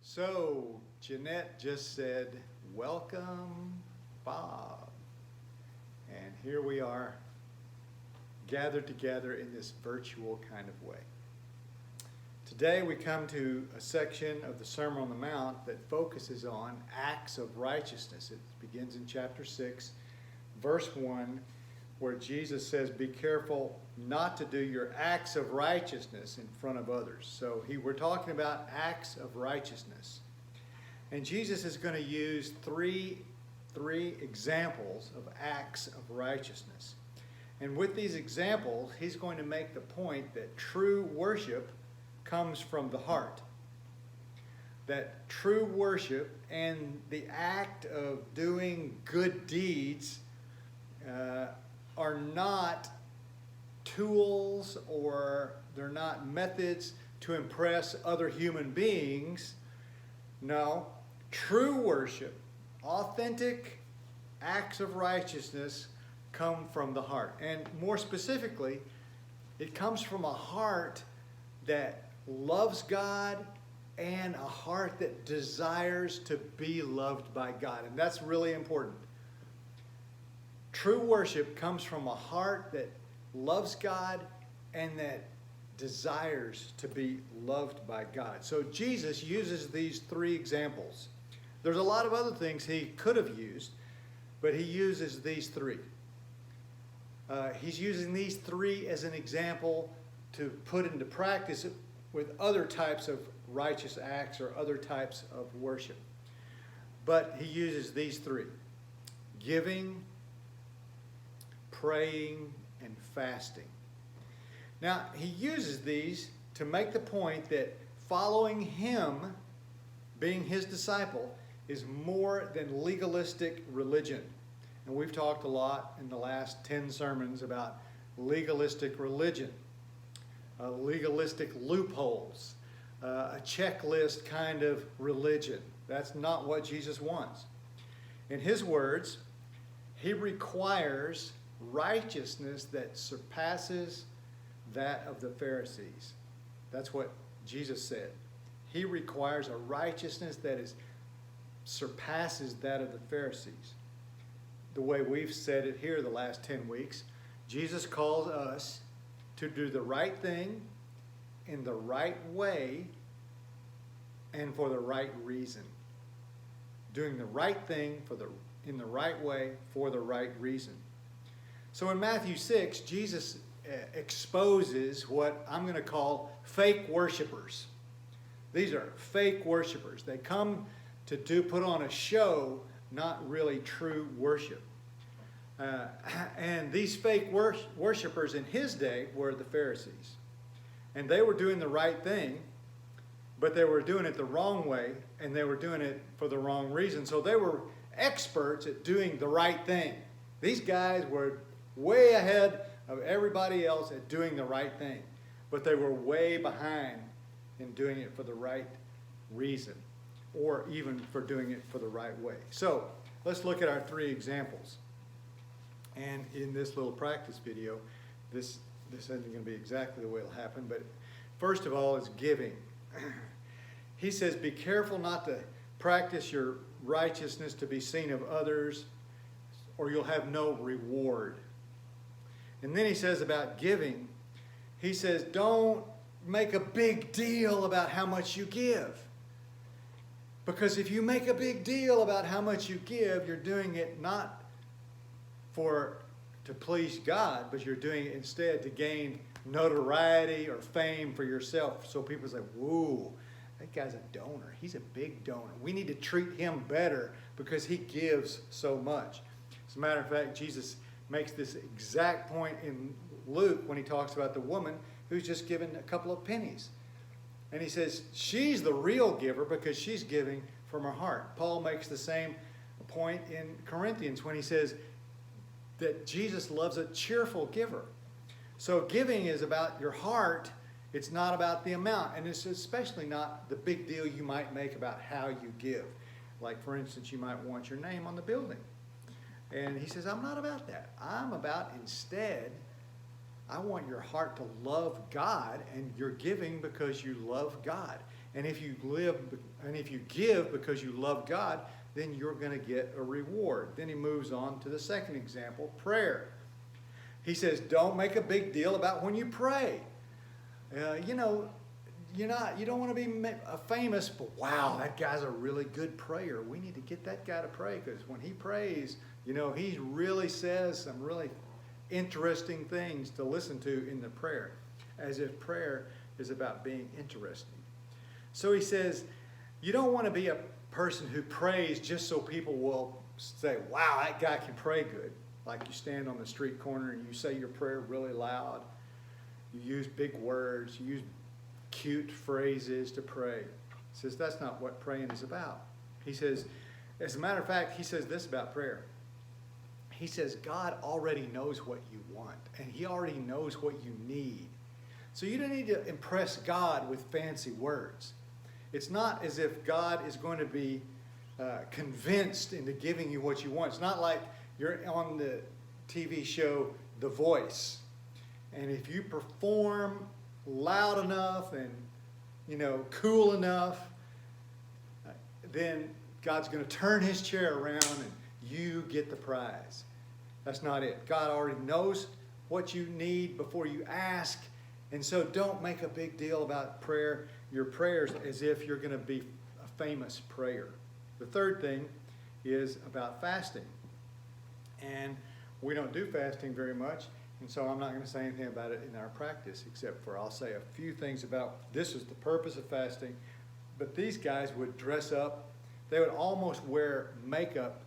So, Jeanette just said, welcome, Bob. And here we are, gathered together in this virtual kind of way. Today we come to a section of the Sermon on the Mount that focuses on acts of righteousness. It begins in chapter 6, verse 1, where Jesus says, be careful not to do your acts of righteousness in front of others. So we're talking about acts of righteousness. And Jesus is going to use three examples of acts of righteousness. And with these examples, he's going to make the point that true worship comes from the heart. That true worship and the act of doing good deeds are not tools, or they're not methods to impress other human beings. No, true worship, authentic acts of righteousness come from the heart. And more specifically, it comes from a heart that loves God and a heart that desires to be loved by God. And that's really important. True worship comes from a heart that loves God and that desires to be loved by God. So Jesus uses these three examples. There's a lot of other things he could have used, but he uses these three. He's using these three as an example to put into practice with other types of righteous acts or other types of worship. But he uses these three: giving, praying, and fasting. Now, he uses these to make the point that following him, being his disciple, is more than legalistic religion. And we've talked a lot in the last 10 sermons about legalistic religion, legalistic loopholes, a checklist kind of religion. That's not what Jesus wants. In his words, he requires righteousness that surpasses that of the Pharisees. That's what Jesus said. He requires a righteousness that surpasses that of the Pharisees. The way we've said it here the last 10 weeks, Jesus calls us to do the right thing in the right way and for the right reason. Doing the right thing in the right way for the right reason. So in Matthew 6, Jesus exposes what I'm going to call fake worshipers. These are fake worshipers. They come to put on a show, not really true worship. And these fake worshipers in his day were the Pharisees. And they were doing the right thing, but they were doing it the wrong way, and they were doing it for the wrong reason. So they were experts at doing the right thing. These guys were way ahead of everybody else at doing the right thing, but they were way behind in doing it for the right reason, or even for doing it for the right way. So let's look at our three examples. And in this little practice video, this isn't going to be exactly the way it'll happen, but first of all is giving. He says, be careful not to practice your righteousness to be seen of others, or you'll have no reward. And then he says about giving, he says, don't make a big deal about how much you give. Because if you make a big deal about how much you give, you're doing it not to please God, but you're doing it instead to gain notoriety or fame for yourself. So people say, whoa, that guy's a donor. He's a big donor. We need to treat him better because he gives so much. As a matter of fact, Jesus makes this exact point in Luke when he talks about the woman who's just given a couple of pennies. And he says she's the real giver because she's giving from her heart. Paul makes the same point in Corinthians when he says that Jesus loves a cheerful giver. So giving is about your heart. It's not about the amount. And it's especially not the big deal you might make about how you give. Like, for instance, you might want your name on the building. And he says, I'm not about that. I'm about, instead, I want your heart to love God, and you're giving because you love God. And if you give because you love God, then you're going to get a reward. Then he moves on to the second example, prayer. He says, don't make a big deal about when you pray. You don't want to be famous, but wow, that guy's a really good prayer. We need to get that guy to pray, because when he prays, he really says some really interesting things to listen to in the prayer, as if prayer is about being interesting. So he says, you don't want to be a person who prays just so people will say, wow, that guy can pray good. Like you stand on the street corner and you say your prayer really loud. You use big words. You use cute phrases to pray. He says that's not what praying is about. He says, as a matter of fact, he says this about prayer. He says God already knows what you want, and he already knows what you need. So you don't need to impress God with fancy words. It's not as if God is going to be convinced into giving you what you want. It's not like you're on the TV show The Voice, and if you perform loud enough and cool enough, then God's going to turn his chair around and you get the prize. That's not it. God already knows what you need before you ask, and so don't make a big deal about your prayers as if you're going to be a famous prayer. The third thing is about fasting. And we don't do fasting very much, and so I'm not going to say anything about it in our practice, except for I'll say a few things about this is the purpose of fasting. But these guys would dress up. They would almost wear makeup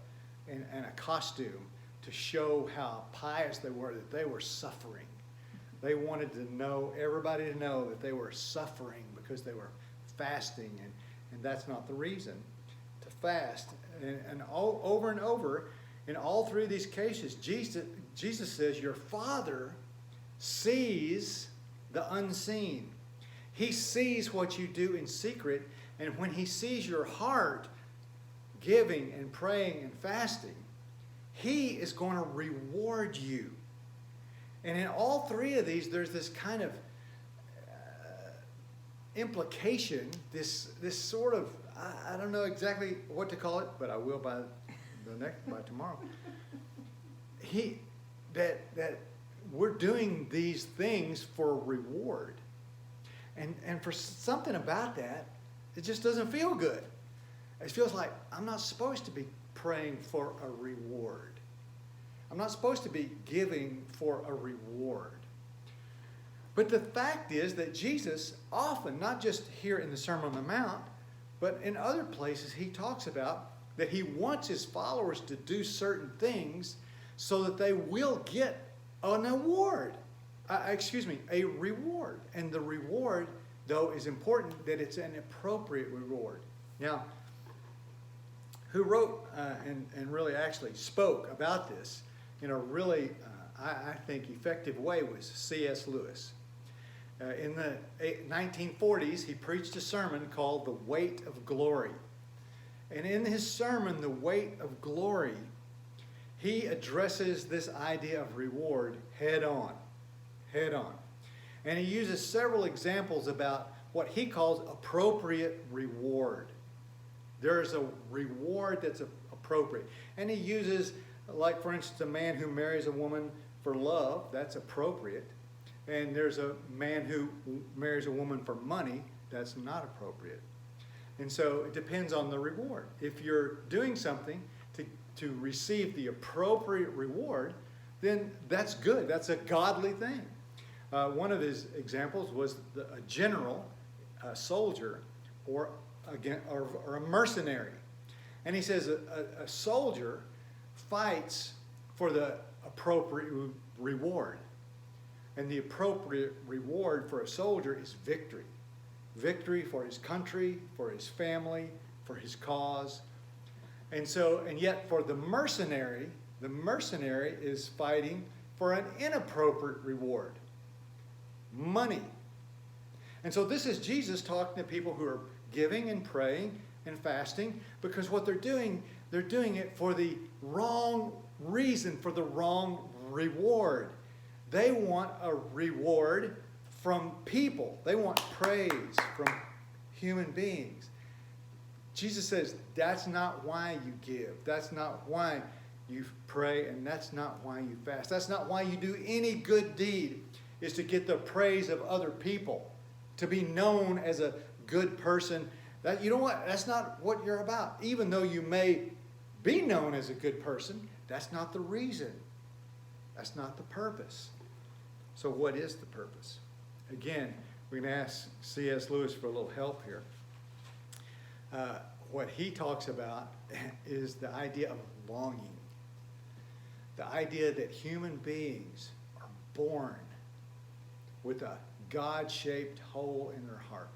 and a costume to show how pious they were, that they were suffering. They wanted everybody to know that they were suffering because they were fasting, and that's not the reason to fast. And over and over, in all three of these cases, Jesus says, your Father sees the unseen. He sees what you do in secret, and when he sees your heart giving and praying and fasting, he is going to reward you. And in all three of these, there's this kind of implication, this sort of, I don't know exactly what to call it, but I will by tomorrow. That we're doing these things for reward. And for something about that, it just doesn't feel good. It feels like I'm not supposed to be praying for a reward. I'm not supposed to be giving for a reward. But the fact is that Jesus often, not just here in the Sermon on the Mount, but in other places, he talks about that he wants his followers to do certain things so that they will get an award. A reward. And the reward, though, is important that it's an appropriate reward. Now, who wrote and really actually spoke about this in a really, I think, effective way was C.S. Lewis. In the 1940s, he preached a sermon called The Weight of Glory. And in his sermon, The Weight of Glory, he addresses this idea of reward head on. Head on. And he uses several examples about what he calls appropriate reward. There's a reward that's appropriate. And he uses, like for instance, a man who marries a woman for love, that's appropriate. And there's a man who marries a woman for money, that's not appropriate. And so it depends on the reward. If you're doing something to receive the appropriate reward, then that's good. That's a godly thing. One of his examples was a general, a soldier, or a mercenary. And he says a soldier fights for the appropriate reward. And the appropriate reward for a soldier is victory. Victory for his country, for his family, for his cause. And yet for the mercenary is fighting for an inappropriate reward. Money. And so this is Jesus talking to people who are giving and praying and fasting, because what they're doing it for the wrong reason, for the wrong reward. They want a reward from people. They want praise from human beings. Jesus says that's not why you give. That's not why you pray, and that's not why you fast. That's not why you do any good deed, is to get the praise of other people, to be known as a good person. That, you know what? That's not what you're about. Even though you may be known as a good person, that's not the reason. That's not the purpose. So what is the purpose? Again, we're going to ask C.S. Lewis for a little help here. What he talks about is the idea of longing. The idea that human beings are born with a God-shaped hole in their heart.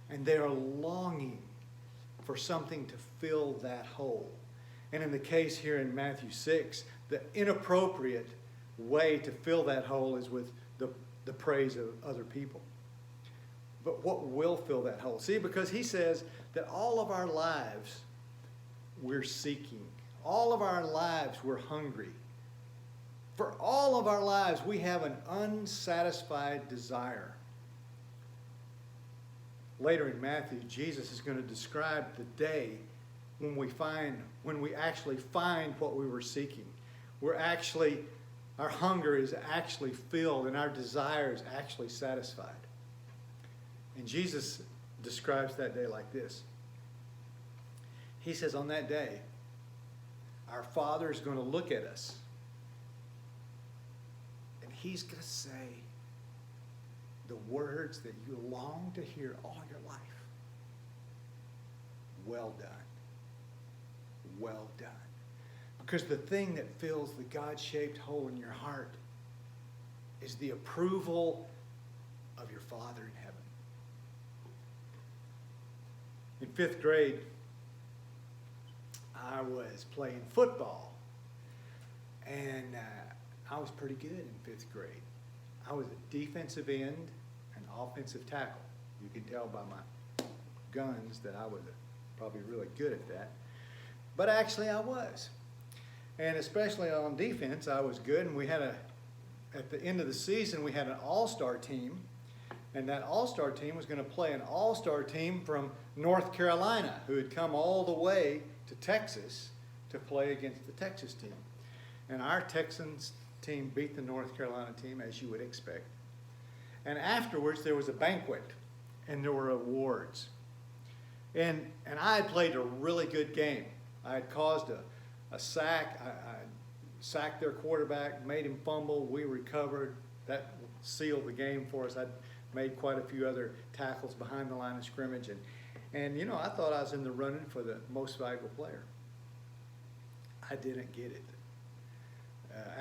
And they are longing for something to fill that hole. And in the case here in Matthew 6, the inappropriate way to fill that hole is with the praise of other people. But what will fill that hole? See, because he says that all of our lives we're seeking. All of our lives we're hungry. For all of our lives we have an unsatisfied desire. Later in Matthew, Jesus is going to describe the day when we actually find what we were seeking. Our hunger is actually filled and our desire is actually satisfied. And Jesus describes that day like this. He says, on that day, our Father is going to look at us and He's going to say the words that you long to hear all your life. Well done. Well done. Because the thing that fills the God-shaped hole in your heart is the approval of your Father in heaven. In 5th grade, I was playing football, and I was pretty good in 5th grade. I was a defensive end and offensive tackle. You can tell by my guns that I was probably really good at that. But actually I was. And especially on defense, I was good. And we had at the end of the season, we had an all-star team. And that all-star team was going to play an all-star team from North Carolina who had come all the way to Texas to play against the Texas team. And our Texans team beat the North Carolina team, as you would expect. And afterwards, there was a banquet, and there were awards. And I had played a really good game. I had caused a sack. I sacked their quarterback, made him fumble. We recovered. That sealed the game for us. I'd made quite a few other tackles behind the line of scrimmage. And you know, I thought I was in the running for the most valuable player. I didn't get it.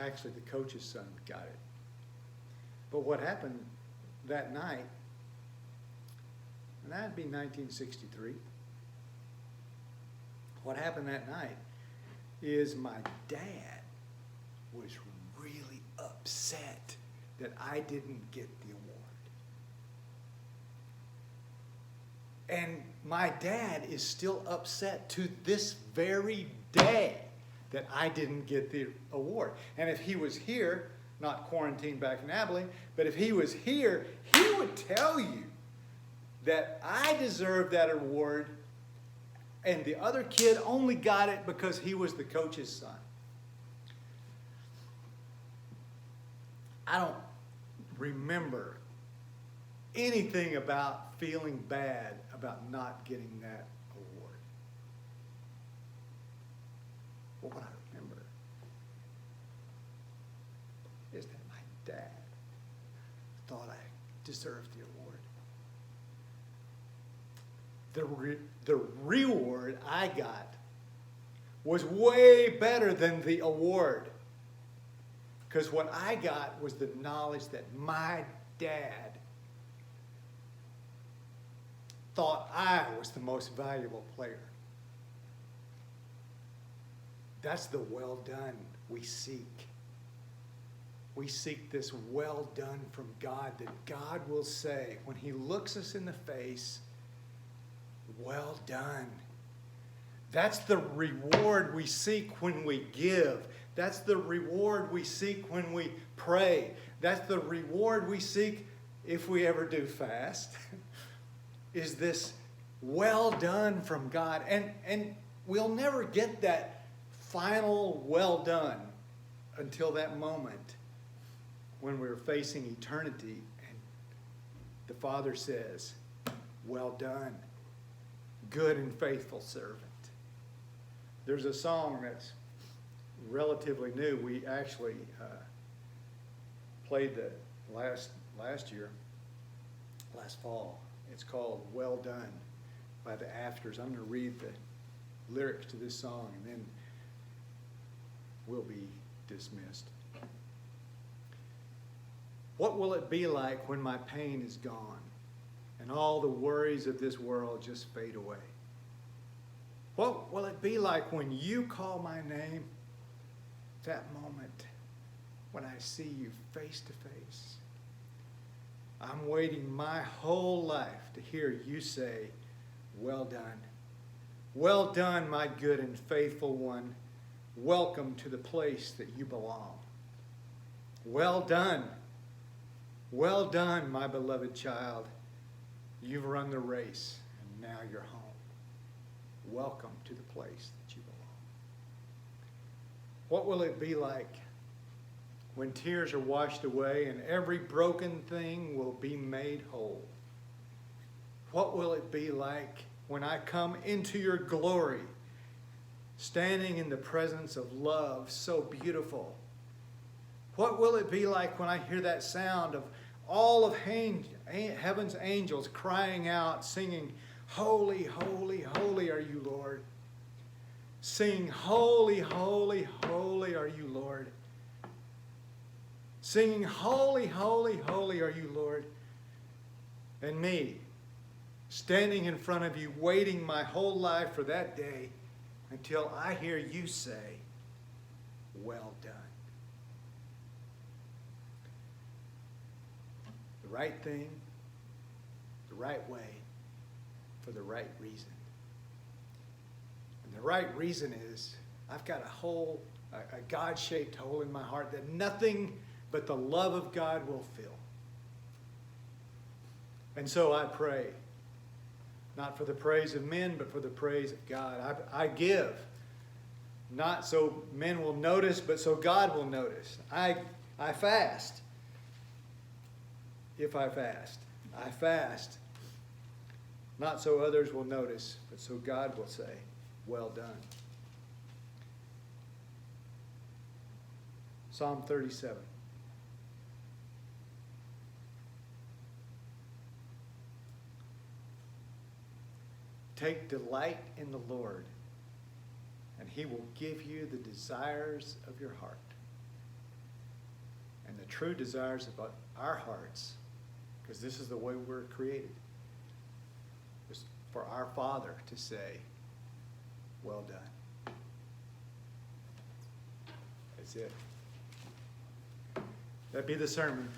Actually, the coach's son got it. But what happened that night, and that'd be 1963, what happened that night is my dad was really upset that I didn't get the award. And my dad is still upset to this very day that I didn't get the award. And if he was here, not quarantined back in Abilene, but if he was here, he would tell you that I deserved that award and the other kid only got it because he was the coach's son. I don't remember anything about feeling bad about not getting that award. But what I remember is that my dad thought I deserved the award. The reward I got was way better than the award. Because what I got was the knowledge that my dad thought I was the most valuable player. That's the well done we seek. We seek this well done from God, that God will say, when He looks us in the face, well done. That's the reward we seek when we give. That's the reward we seek when we pray. That's the reward we seek if we ever do fast. is this well done from God. And we'll never get that final well done until that moment when we're facing eternity and the Father says, well done, good and faithful servant. There's a song that's relatively new. We actually played the last fall. It's called Well Done by the Afters. I'm going to read the lyrics to this song and then we'll be dismissed. What will it be like when my pain is gone and all the worries of this world just fade away? What will it be like when you call my name? That moment when I see you face to face. I'm waiting my whole life to hear you say, well done. Well done, my good and faithful one. Welcome to the place that you belong. Well done. Well done, my beloved child. You've run the race and now you're home. Welcome to the place that you belong. What will it be like when tears are washed away and every broken thing will be made whole? What will it be like when I come into your glory, standing in the presence of love so beautiful? What will it be like when I hear that sound of all of heaven's angels crying out, singing, holy, holy, holy are you, Lord. Sing, holy, holy, holy are you, Lord. Singing, holy, holy, holy are you, Lord. And me, standing in front of you, waiting my whole life for that day until I hear you say, well done. The right thing, the right way, for the right reason. And the right reason is I've got a God-shaped hole in my heart that nothing but the love of God will fill. And so I pray, not for the praise of men, but for the praise of God. I give, not so men will notice, but so God will notice. I fast, if I fast. I fast, not so others will notice, but so God will say, well done. Psalm 37. Take delight in the Lord, and he will give you the desires of your heart. And the true desires of our hearts, because this is the way we're created, is for our Father to say, well done. That's it. That be the sermon.